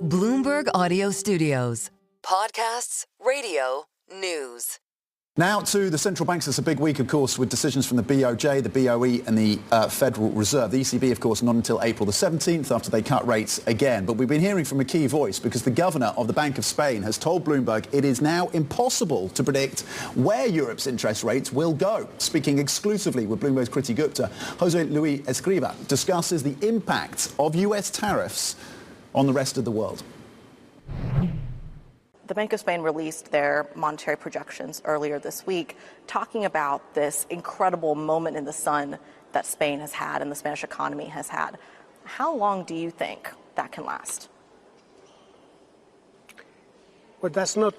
Bloomberg Audio Studios. Podcasts, radio, news. Now to the central banks. It's a big week, of course, with decisions from the BOJ, the BOE and the Federal Reserve. The ECB, of course, not until April the 17th after they cut rates again. But we've been hearing from a key voice because the governor of the Bank of Spain has told Bloomberg it is now impossible to predict where Europe's interest rates will go. Speaking exclusively with Bloomberg's Kriti Gupta, Jose Luis Escriva discusses the impact of US tariffs on the rest of the world. The Bank of Spain released their monetary projections earlier this week, talking about this incredible moment in the sun that Spain has had and the Spanish economy has had. How long do you think that can last? Well, that's not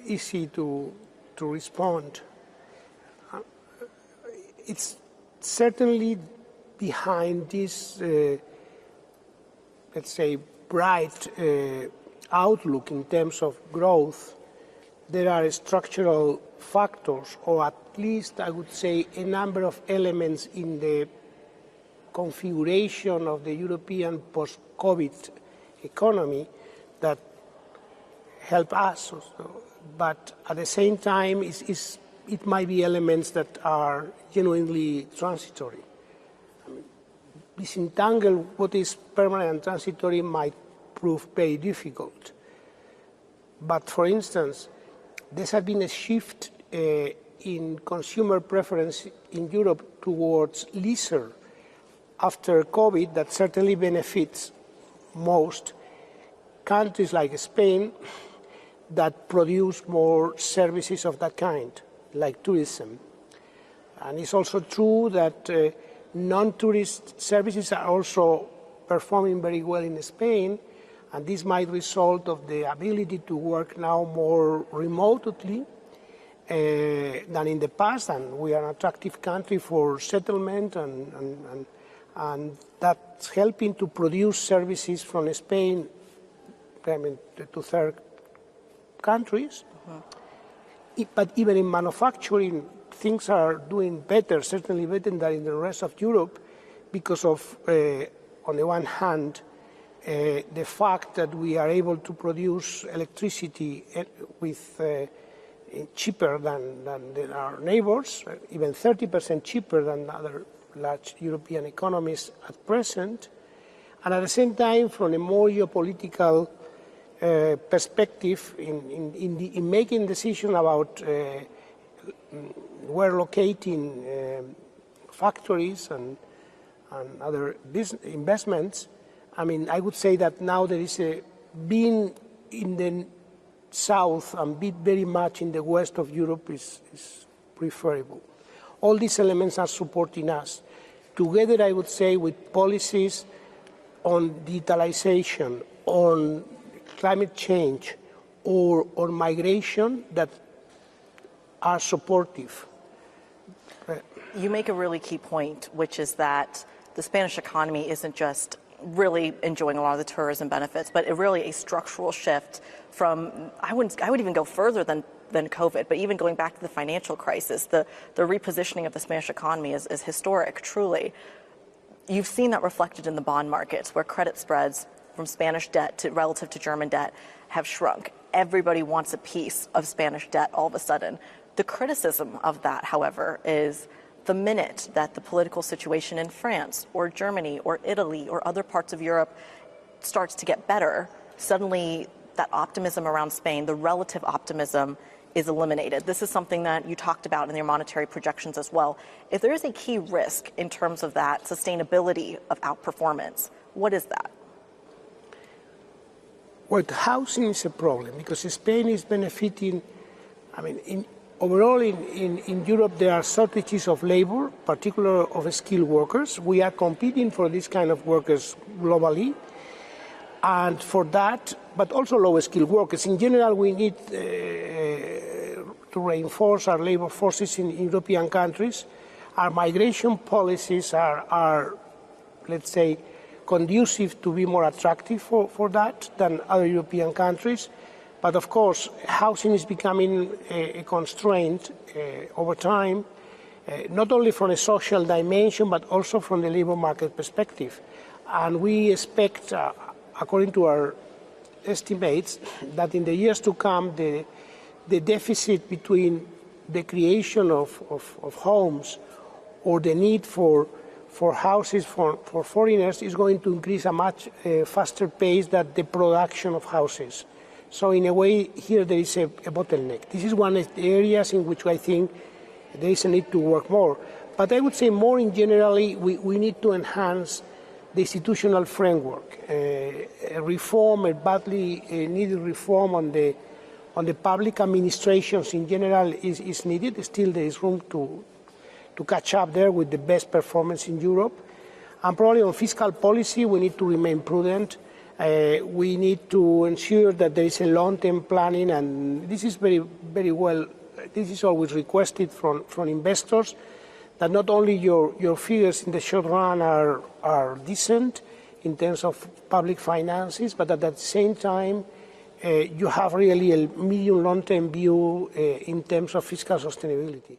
easy to respond. It's certainly behind this, let's say, bright outlook in terms of growth. There are structural factors, or at least I would say a number of elements in the configuration of the European post-COVID economy that help us. But at the same time, it might be elements that are genuinely transitory. Disentangle what is permanent and transitory might prove very difficult. But for instance, there has been a shift in consumer preference in Europe towards leisure after COVID that certainly benefits most countries like Spain that produce more services of that kind, like tourism. And it's also true that non-tourist services are also performing very well in Spain, and this might result of the ability to work now more remotely than in the past, and we are an attractive country for settlement, and that's helping to produce services from Spain to third countries. But even in manufacturing, things are doing better, certainly better than in the rest of Europe, because of, on the one hand, the fact that we are able to produce electricity with cheaper than our neighbors, even 30% cheaper than other large European economies at present, and at the same time, from a more geopolitical perspective, in making decisions about where locating factories and other business investments. I mean, I would say that now there is being in the south and being very much in the west of Europe is preferable. All these elements are supporting us. Together, I would say, with policies on digitalization, on climate change, or on migration that are supportive. You make a really key point, which is that the Spanish economy isn't just really enjoying a lot of the tourism benefits, but really a structural shift from, I would even go further than COVID, but even going back to the financial crisis, the repositioning of the Spanish economy is historic, truly. You've seen that reflected in the bond markets, where credit spreads from Spanish debt relative to German debt have shrunk. Everybody wants a piece of Spanish debt all of a sudden. The criticism of that, however, is the minute that the political situation in France or Germany or Italy or other parts of Europe starts to get better, suddenly that optimism around Spain, the relative optimism, is eliminated. This is something that you talked about in your monetary projections as well. If there is a key risk in terms of that sustainability of outperformance, what is that? Well, housing is a problem because Spain is benefiting. I mean, overall in Europe there are shortages of labor, particularly of skilled workers. We are competing for this kind of workers globally, and for that, but also low skilled workers. In general, we need to reinforce our labor forces in European countries. Our migration policies are, let's say, conducive to be more attractive for that than other European countries. But of course, housing is becoming a constraint over time, not only from a social dimension, but also from the labor market perspective. And we expect, according to our estimates that in the years to come, the deficit between the creation of homes or the need for houses for foreigners is going to increase a much faster pace than the production of houses. So in a way, here there is a bottleneck. This is one of the areas in which I think there is a need to work more. But I would say more in generally, we need to enhance the institutional framework. A reform, a badly needed reform on the public administrations in general is needed. Still there is room to catch up there with the best performance in Europe. And probably on fiscal policy, we need to remain prudent. We need to ensure that there is a long-term planning, and this is very, very well, this is always requested from investors, that not only your figures in the short run are decent in terms of public finances, but at the same time, you have really a medium long-term view in terms of fiscal sustainability.